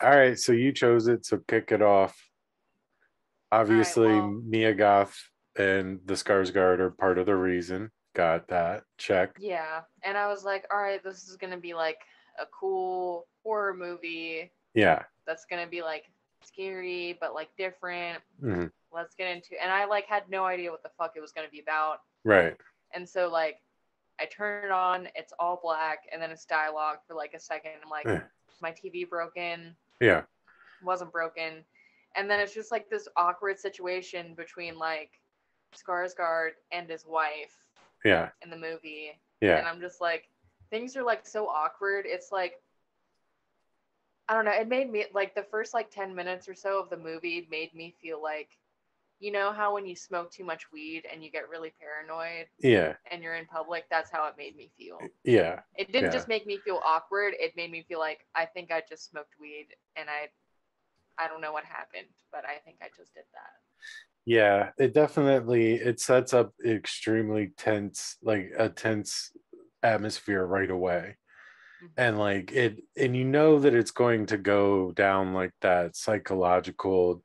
All right, so you chose it, so kick it off. All right, Obviously, well, Mia Goth and the Skarsgård are part of the reason. Got that. Check. yeah. And I was like, all right, this is gonna be like a cool horror movie Yeah. that's gonna be like scary but like different. Mhm. Let's get into and I like had no idea what the fuck it was gonna be about. Right. And so like I turn it on, it's all black, and then it's dialogue for like a second. I'm like, Eh, is my TV broken? Yeah. Wasn't broken. And then it's just like this awkward situation between like Skarsgård and his wife Yeah. in the movie. Yeah. And I'm just like, things are like so awkward. It's like, I don't know. It made me like the first like 10 minutes or so of the movie made me feel like, you know, how when you smoke too much weed and you get really paranoid Yeah. and you're in public, that's how it made me feel. Yeah. It didn't Yeah. just make me feel awkward, it made me feel like I think I just smoked weed and I don't know what happened, but I think I just did that. Yeah. It sets up extremely tense, like a tense atmosphere right away. And Mm-hmm. like and you know that it's going to go down like that psychological,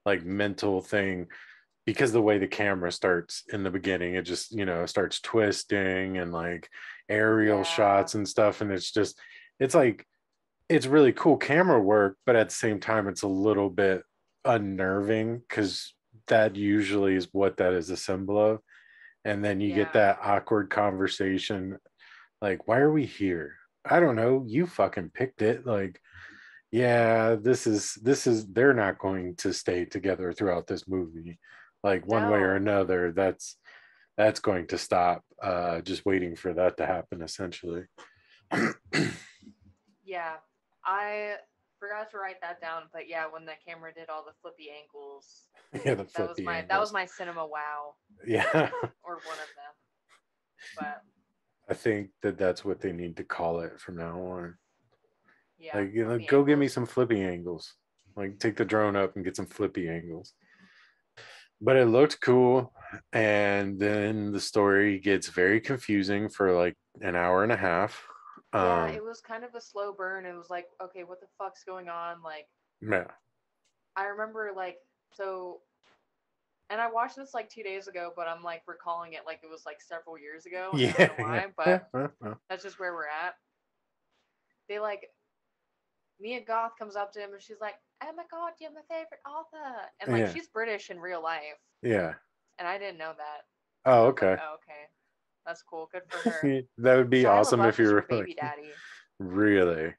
like mental thing because the way the camera starts in the beginning, it just, starts twisting and like aerial Yeah. shots and stuff. And it's like, it's really cool camera work, but at the same time, it's a little bit unnerving because that usually is what that is a symbol of. And then you get Yeah. that awkward conversation like, why are we here? I don't know. You fucking picked it. Like, yeah, they're not going to stay together throughout this movie. Like one way or No. another, that's going to stop. Just waiting for that to happen, essentially. Yeah. I forgot to write that down, but yeah, when the camera did all the flippy angles, Yeah, the that was flippy my angles. cinema wow, Yeah, or one of them. But I think that's what they need to call it from now on. yeah, Like, flippy go get me angles. some flippy angles. Like, take the drone up and get some flippy angles. But it looked cool, and then the story gets very confusing for like an hour and a half. Yeah, um it was kind of a slow burn. It was like, okay, what the fuck's going on? Like, yeah. I remember like so and I watched this like 2 days ago, but I'm like recalling it like it was like several years ago, and I don't know Yeah, why, but yeah. that's just where we're at. They like Mia Goth comes up to him and she's like, "Oh my god, you're my favorite author," and like Yeah, she's British in real life, yeah. and I didn't know that, Oh, and I was like, okay. "Oh okay, that's cool, good for her." That would be Shia awesome if LaBeouf you is her were like, baby daddy. really.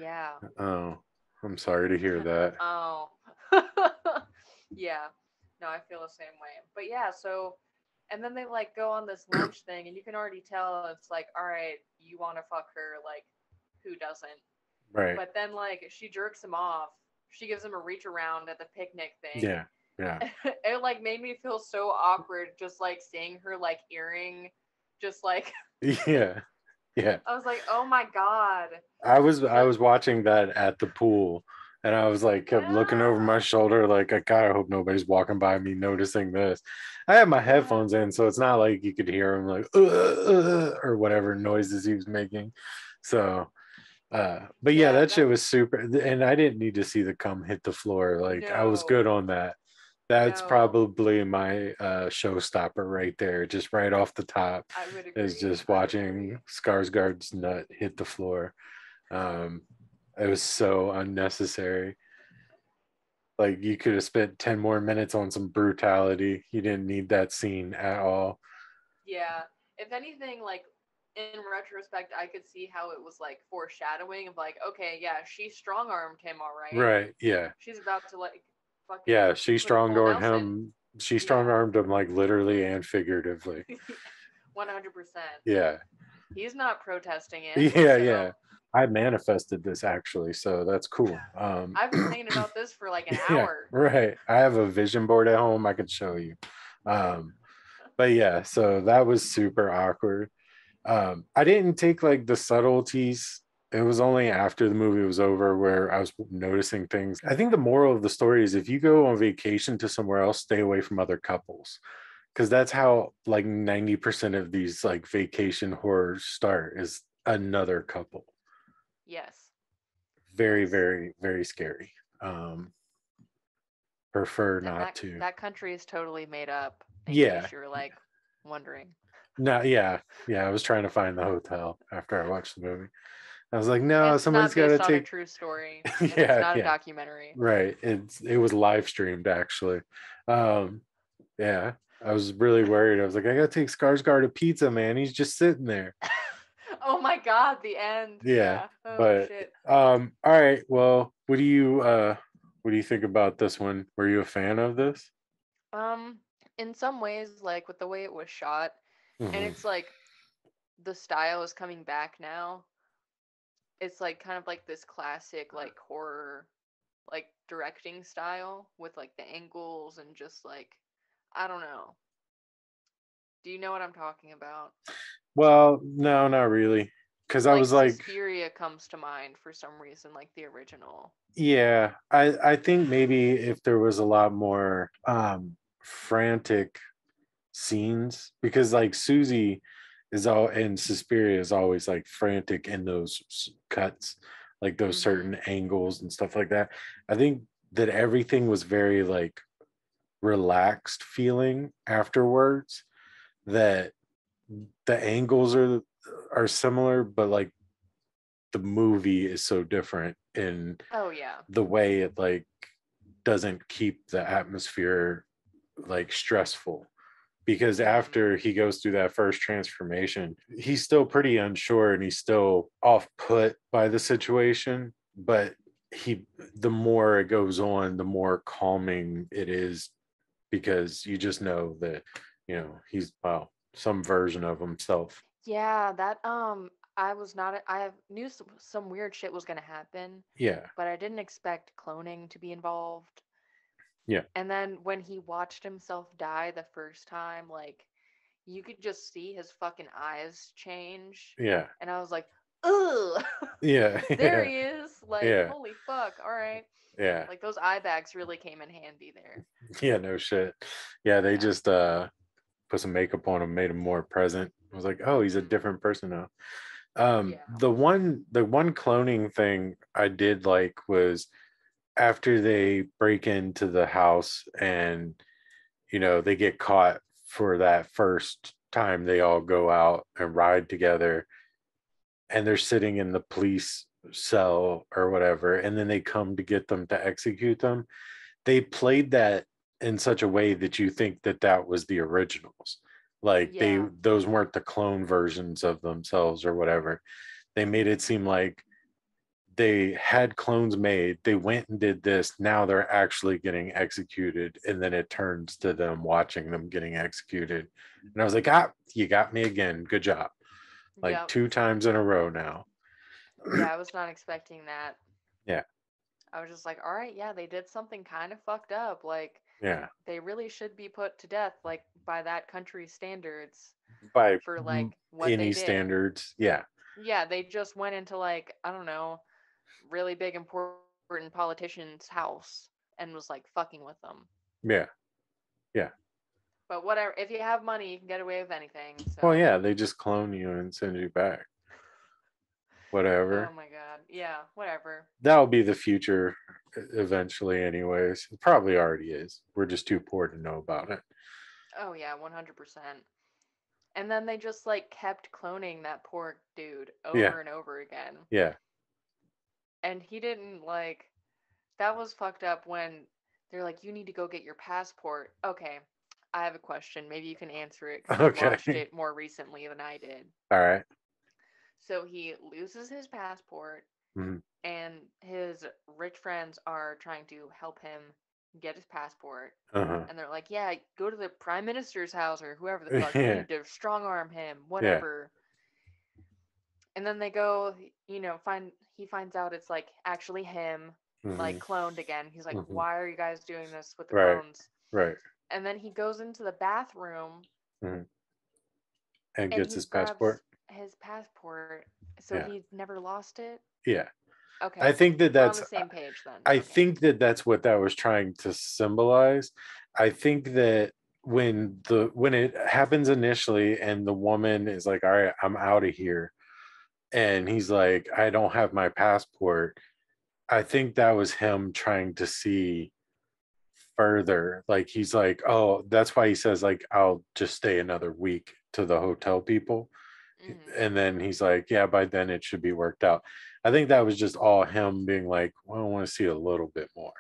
Yeah. Oh, I'm sorry to hear that. Oh. Yeah. No, I feel the same way. But yeah, so and then they like go on this lunch thing and you can already tell it's like, all right, you want to fuck her, like who doesn't? Right. But then like she jerks him off. She gives him a reach around at the picnic thing. Yeah, yeah. It like made me feel so awkward just like seeing her like earring just like Yeah, yeah. I was like, "Oh my god." I The was watching that at the pool, and I was like kept looking over my shoulder like, I gotta hope nobody's walking by me noticing this. I had my yeah. headphones in, so it's not like you could hear him like or whatever noises he was making. So but yeah, Yeah, that shit that was super, and I didn't need to see the cum hit the floor. Like, I was no. good on that. That's No. probably my showstopper right there, just right off the top, I would is agree. just I would agree. watching Skarsgård's nut hit the floor. um it was so unnecessary. Like, you could have spent 10 more minutes on some brutality. You didn't need that scene at all. Yeah. If anything, like in retrospect, I could see how it was like foreshadowing of like, okay, yeah, she strong armed him, all right. Right, yeah. She's about to like fucking Yeah, she put him strong full armed Nelson. him. She strong Yeah. armed him, like, literally and figuratively. 100%. Yeah. He's not protesting it. Yeah, So yeah. I manifested this actually, so that's cool. I've been thinking about this for like an Yeah, hour. right. I have a vision board at home I could show you. Um, but yeah, so that was super awkward. I didn't take like the subtleties. It was only after the movie was over where I was noticing things. I think the moral of the story is, if you go on vacation to somewhere else, stay away from other couples. Because that's how like 90% of these like vacation horrors start, is another couple. Yes. very, Yes. very, very scary. Prefer And not to. that country is totally made up, in Yeah. case you were like wondering. No, yeah. Yeah. I was trying to find the hotel after I watched the movie. I was like, no, It's somebody's not got to based on a take. true story, and it's Yeah. not a Yeah. documentary. Right. It was live streamed actually. Um, yeah. I was really worried. I was like, I gotta take Skarsgård a pizza, man. He's just sitting there. Oh my god, the end. Yeah. Yeah. Oh But shit. all right. Well, what do you think about this one? Were you a fan of this? Um, in some ways, like with the way it was shot, and Hmm. it's like the style is coming back now. It's like kind of like this classic like horror like directing style with like the angles and just like I don't know. Do you know what I'm talking about? Well, no, not really. Because I Like was like, Suspiria comes to mind for some reason, like the original. yeah, I think maybe if there was a lot more frantic scenes, because like Susie is all and Suspiria is always like frantic in those cuts, like those Mm-hmm. certain angles and stuff like that. I think that everything was very like relaxed feeling afterwards, that the angles are similar, but like the movie is so different in Oh yeah. the way it like doesn't keep the atmosphere like stressful, because Mm-hmm. after he goes through that first transformation, he's still pretty unsure and he's still off put by the situation, but he the more it goes on, the more calming it is, because you just know that, he's, well, some version of himself. Yeah, that I was not I knew some weird shit was going to happen, Yeah. but I didn't expect cloning to be involved. Yeah. And then when he watched himself die the first time, like you could just see his fucking eyes change. Yeah. And I was like, ugh, Yeah. there Yeah. he is. Like, Yeah. holy fuck, all right. Yeah. Like, those eye bags really came in handy there. Yeah, no shit. Yeah, they Yeah. just put some makeup on him, made him more present. I was like, oh, he's a Mm-hmm. different person now. Yeah. The one cloning thing I did like was after they break into the house and they get caught for that first time, they all go out and ride together, and they're sitting in the police cell or whatever, and then they come to get them to execute them. They played that in such a way that you think that that was the originals, like Yeah. those weren't the clone versions of themselves or whatever. They made it seem like they had clones made, they went and did this, now they're actually getting executed, and then it turns to them watching them getting executed. And I was like, you got me again, good job, like Yep. 2 times in a row now. Yeah, I was not expecting that. Yeah. I was just like, all right, yeah, they did something kind of fucked up. Like, Yeah. they really should be put to death, like, by that country's standards By for, like, what they any did. standards, yeah. Yeah, they just went into, like, I don't know, really big, important politician's house and was, like, fucking with them. Yeah. Yeah. But whatever, if you have money, you can get away with anything, Well, so. yeah, they just clone you and send you back. Oh Whatever. my god. Yeah, whatever. That'll be the future eventually, anyways. It probably already is. We're just too poor to know about it. Oh yeah, 100%. And then they just like kept cloning that poor dude Yeah. over and over again. Yeah. And he didn't like that was fucked up when they're like you need to go get your passport. Okay. I have a question. Maybe you can answer it cuz you watched Okay. it more recently than I did. All right. So he loses his passport Mm-hmm. and his rich friends are trying to help him get his passport. Uh-huh. And they're like, yeah, go to the prime minister's house or whoever the fuck. We Yeah. need to strong arm him, Yeah. whatever. And then they go, he finds out it's like actually him, Mm-hmm. like cloned again. He's like, Mm-hmm. why are you guys doing this with the Right. clones? Right. And then he goes into the bathroom Mm-hmm. And and gets he his grabs passport. his passport. So Yeah. he never lost it. Yeah. I Okay, think that we're on that's the same page then. I Okay. think that that's what that was trying to symbolize. I think that when it happens initially and the woman is like, all right, I'm out of here, and he's like, I don't have my passport, I think that was him trying to see further. Like he's like, oh, that's why he says like I'll just stay another week to the hotel people. Hmm. And then he's like, yeah, by then it should be worked out. I think that was just all him being like, well, I want to see a little bit more.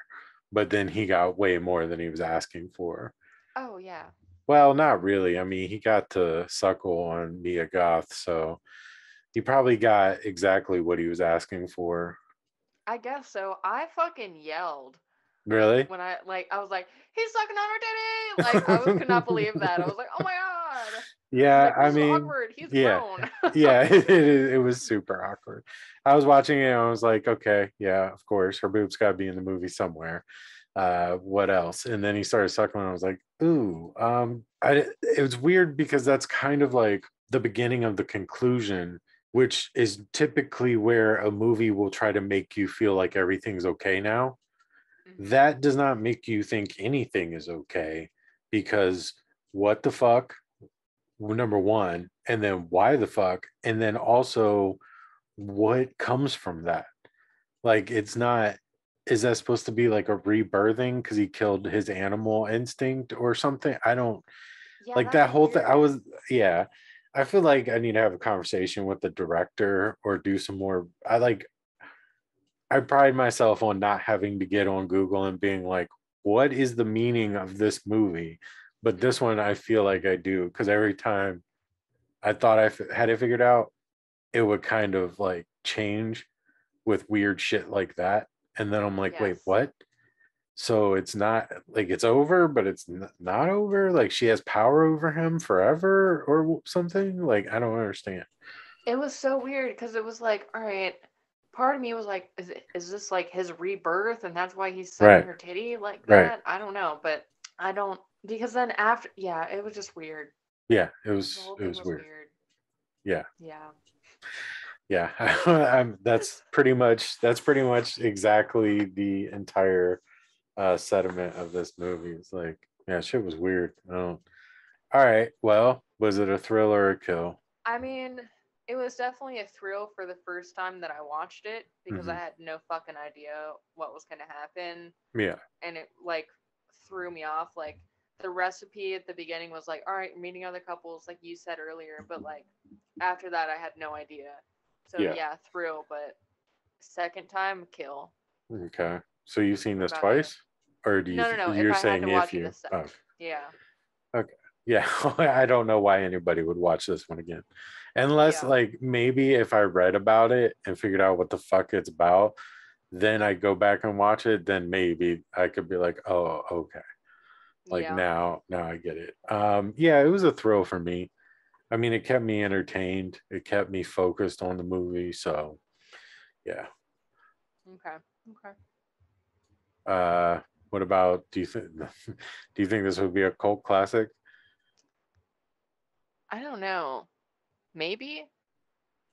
But then he got way more than he was asking for. Oh yeah. Well, not really. I mean, he got to suckle on Mia Goth, so he probably got exactly what he was asking for. I guess so. I fucking yelled Really? when I was like, he's sucking on her titty. Like could not believe that. I was like, oh my god. I was Yeah, like, I this is mean, awkward. He's yeah, grown. yeah, it was super awkward. I was watching it and I was like, okay, yeah, of course, her boobs got to be in the movie somewhere. What else? And then he started suckling. And I was like, ooh, it was weird because that's kind of like the beginning of the conclusion, which is typically where a movie will try to make you feel like everything's okay now. Hmm. That does not make you think anything is okay because what the fuck? Number one, and then why the fuck? And then also what comes from that? Like, it's not, is that supposed to be like a rebirthing because he killed his animal instinct or something? I don't Yeah, like that's that whole thing. I weird. was, yeah, I feel like I need to have a conversation with the director or do some more. I pride myself on not having to get on Google and being like, what is the meaning of this movie? But this Hmm. one, I feel like I do because every time I thought had it figured out, it would kind of like change with weird shit like that. And then I'm like, wait, Yes. what? So it's not like it's over, but it's not over. Like she has power over him forever or something. Like I don't understand. It was so weird because it was like, all right, part of me was like, is this like his rebirth and that's why he's sucking Right, her titty like right. that? I don't know, but I don't because then after, yeah, it was just weird. Yeah, The whole it thing was was weird. weird. Yeah, Yeah. yeah. That's pretty much exactly the entire sentiment of this movie. It's like, yeah, shit was weird. Oh. All right. Well, was it a thrill or a kill? I mean, it was definitely a thrill for the first time that I watched it because I Hmm. had no fucking idea what was going to happen. Yeah. And it like threw me off. Like the recipe at the beginning was like, all right, meeting other couples, like you said earlier, but like after that, I had no idea. So Yeah. yeah, thrill, but second time, kill. Okay. So you've seen What this about you? twice, or do you? No, no, no. If You're I had saying to if watch it you? this time, Oh, yeah, okay. Yeah. I don't know why anybody would watch this one again, unless yeah, like maybe if I read about it and figured out what the fuck it's about, then I go back and watch it. Then maybe I could be like, oh, okay. Like yeah. now I get it. Yeah, it was a thrill for me. I mean, it kept me entertained. It kept me focused on the movie. So yeah. Okay, okay. Uh, what about? Do you think? Do you think this would be a cult classic? I don't know. Maybe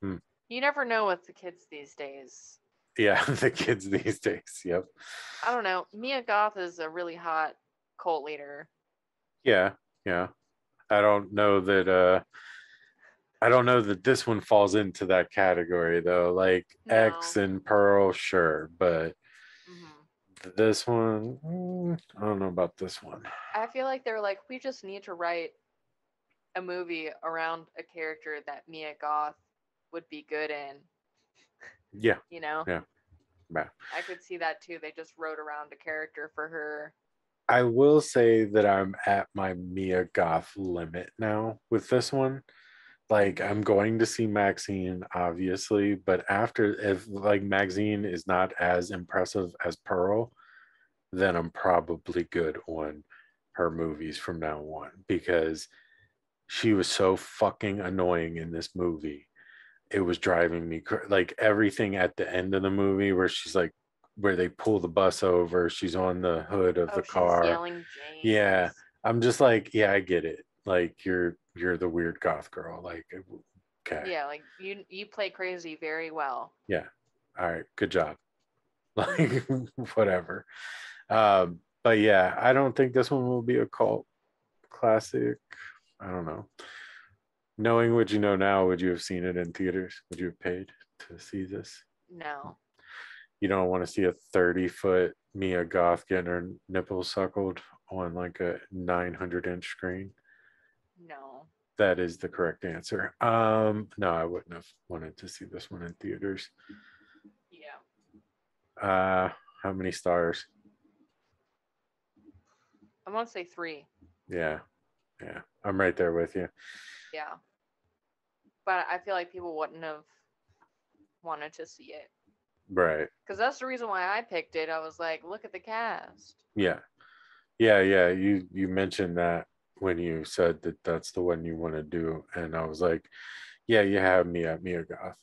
Hmm. you never know with the kids these days. Yeah, the kids these days. Yep. I don't know. Mia Goth is a really hot cult leader. Yeah, yeah. I don't know that. I don't know that this one falls into that category though. Like X No. and Pearl, sure, but Hmm. this one, I don't know about this one. I feel like they're like, we just need to write a movie around a character that Mia Goth would be good in. Yeah, You know, yeah, yeah. I could see that too. They just wrote around a character for her. I will say that I'm at my Mia Goth limit now with this one. Like I'm Hmm. going to see Maxine, obviously, but after if like Maxine is not as impressive as Pearl, then I'm probably good on her movies from now on because she was so fucking annoying in this movie. It was driving me like everything at the end of the movie where she's like where they pull the bus over, she's on the hood of the Oh, she's car. yelling Yeah, James. I'm just like, yeah, I get it. Like you're the weird goth girl. Like, okay, Yeah, like you play crazy very well. yeah, all right, good job. Hmm. Like whatever. But yeah, I don't think this one will be a cult classic. I don't know. Knowing what you know now, would you have seen it in theaters? Would you have paid to see this? No. You don't want to see a 30-foot Mia Goth getting her nipples suckled on like a 900-inch screen. No. That is the correct answer. No, I wouldn't have wanted to see this one in theaters. Yeah. How many stars? I'm gonna say 3. Yeah, yeah, I'm right there with you. Yeah. But I feel like people wouldn't have wanted to see it. Right. Because that's the reason why I picked it. I was like, look at the cast. Yeah, yeah. You mentioned that when you said that that's the one you want to do, and I was like, yeah, you have me at Mia Goth.